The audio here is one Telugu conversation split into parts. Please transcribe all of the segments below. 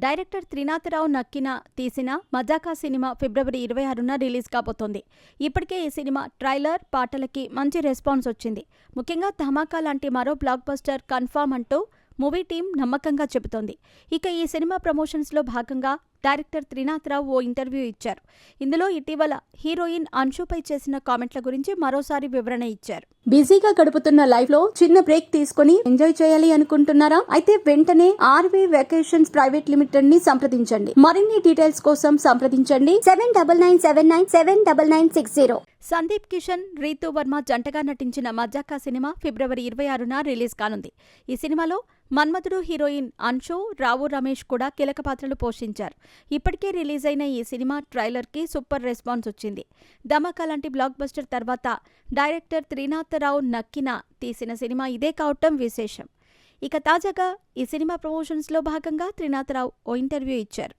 డైరెక్టర్ త్రినాథరావు నక్కిన తీసిన మజాకా సినిమా ఫిబ్రవరి 26న రిలీజ్ కాబోతోంది. ఇప్పటికే ఈ సినిమా ట్రైలర్, పాటలకి మంచి రెస్పాన్స్ వచ్చింది. ముఖ్యంగా ధమాకా లాంటి మరో బ్లాక్ బస్టర్ కన్ఫర్మ్ అంటూ మూవీ టీం నమ్మకంగా చెబుతోంది. ఇక ఈ సినిమా ప్రమోషన్స్లో భాగంగా డైరెక్టర్ త్రినాథరావు ఓ ఇంటర్వ్యూ ఇచ్చారు. ఇందులో ఇటీవల హీరోయిన్ అన్షుపై చేసిన కామెంట్ల గురించి మరోసారి వివరణ ఇచ్చారు. బిజీగా గడుపుతున్న లైఫ్ లో చిన్న బ్రేక్ తీసుకుని ఎంజాయ్ చేయాలి అనుకుంటున్నారా? అయితే వెంటనే ఆర్వీ వెకేషన్స్ ప్రైవేట్ లిమిటెడ్ ని సంప్రదించండి. మరిన్ని డీటెయిల్స్ కోసం సంప్రదించండి 7997979960. సందీప్ కిషన్, రీతూ వర్మ జంటగా నటించిన మజాకా సినిమా ఫిబ్రవరి 26న రిలీజ్ కానుంది. ఈ సినిమాలో మన్మధుడు హీరోయిన్ అన్షు, రావు రమేష్ కూడా కీలక పాత్రలు పోషించారు. ఇప్పటికే రిలీజ్ అయిన ఈ సినిమా ట్రైలర్ కి సూపర్ రెస్పాన్స్ వచ్చింది. ధమాకా లాంటి బ్లాక్ బస్టర్ తర్వాత డైరెక్టర్ త్రినాథరావు నక్కిన తీసిన సినిమా ఇదే కావటం విశేషం. ఇక తాజాగా ఈ సినిమా ప్రమోషన్స్లో భాగంగా త్రినాథరావు ఓ ఇంటర్వ్యూ ఇచ్చారు.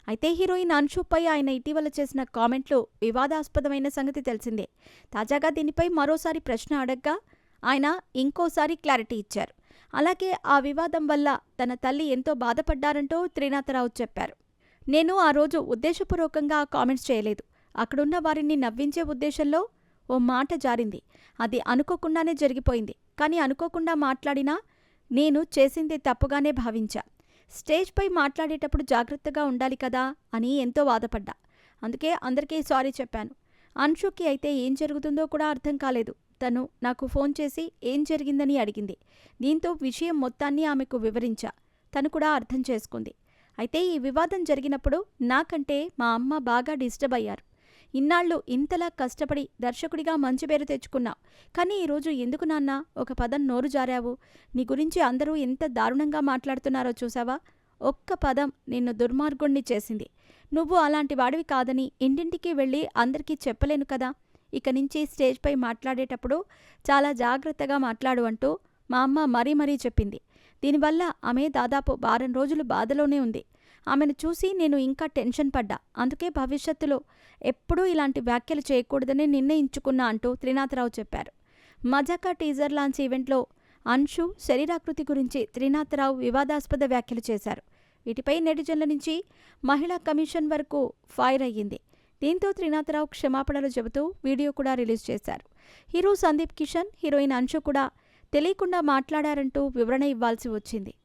అయితే హీరోయిన్ అన్షుపై ఆయన ఇటీవల చేసిన కామెంట్లు వివాదాస్పదమైన సంగతి తెలిసిందే. తాజాగా దీనిపై మరోసారి ప్రశ్న అడగ్గా ఆయన ఇంకోసారి క్లారిటీ ఇచ్చారు. అలాగే ఆ వివాదం వల్ల తన తల్లి ఎంతో బాధపడ్డారంటూ త్రినాథరావు చెప్పారు. నేను ఆ రోజు ఉద్దేశపూర్వకంగా ఆ కామెంట్స్ చేయలేదు. అక్కడున్న వారిని నవ్వించే ఉద్దేశంలో ఓ మాట జారింది. అది అనుకోకుండానే జరిగిపోయింది. కానీ అనుకోకుండా మాట్లాడినా నేను చేసింది తప్పుగానే భావించా. స్టేజ్పై మాట్లాడేటప్పుడు జాగ్రత్తగా ఉండాలి కదా అని ఎంతో బాధపడ్డా. అందుకే అందరికీ సారీ చెప్పాను. అన్షుకి అయితే ఏం జరుగుతుందో కూడా అర్థం కాలేదు. తను నాకు ఫోన్ చేసి ఏం జరిగిందని అడిగింది. దీంతో విషయం మొత్తాన్ని ఆమెకు వివరించా. తను కూడా అర్థం చేసుకుంది. అయితే ఈ వివాదం జరిగినప్పుడు నాకంటే మా అమ్మ బాగా డిస్టర్బ్ అయ్యారు. ఇన్నాళ్ళు ఇంతలా కష్టపడి దర్శకుడిగా మంచి పేరు తెచ్చుకున్నావు. కానీ ఈరోజు ఎందుకు నాన్న ఒక పదం నోరు జారావు? నీ గురించి అందరూ ఎంత దారుణంగా మాట్లాడుతున్నారో చూసావా? ఒక్క పదం నిన్ను దుర్మార్గుణ్ణి చేసింది. నువ్వు అలాంటి వాడివి కాదని ఇంటింటికి వెళ్ళి అందరికీ చెప్పలేను కదా. ఇక నుంచి స్టేజ్పై మాట్లాడేటప్పుడు చాలా జాగ్రత్తగా మాట్లాడు అంటూ మా అమ్మ మరీ చెప్పింది. దీనివల్ల ఆమె దాదాపు వారం రోజులు బాధలోనే ఉంది. ఆమెను చూసి నేను ఇంకా టెన్షన్ పడ్డా. అందుకే భవిష్యత్తులో ఎప్పుడూ ఇలాంటి వ్యాఖ్యలు చేయకూడదని నిర్ణయించుకున్నా అంటూ త్రినాథరావు చెప్పారు. మజాకా టీజర్ లాంచ్ ఈవెంట్లో అన్షు శరీరాకృతి గురించి త్రినాథరావు వివాదాస్పద వ్యాఖ్యలు చేశారు. వీటిపై నెటిజన్ల నుంచి మహిళా కమిషన్ వరకు ఫైర్ అయ్యింది. దీంతో త్రినాథరావు క్షమాపణలు చెబుతూ వీడియో కూడా రిలీజ్ చేశారు. హీరో సందీప్ కిషన్, హీరోయిన్ అన్షు కూడా తెలియకుండా మాట్లాడారంటూ వివరణ ఇవ్వాల్సి వచ్చింది.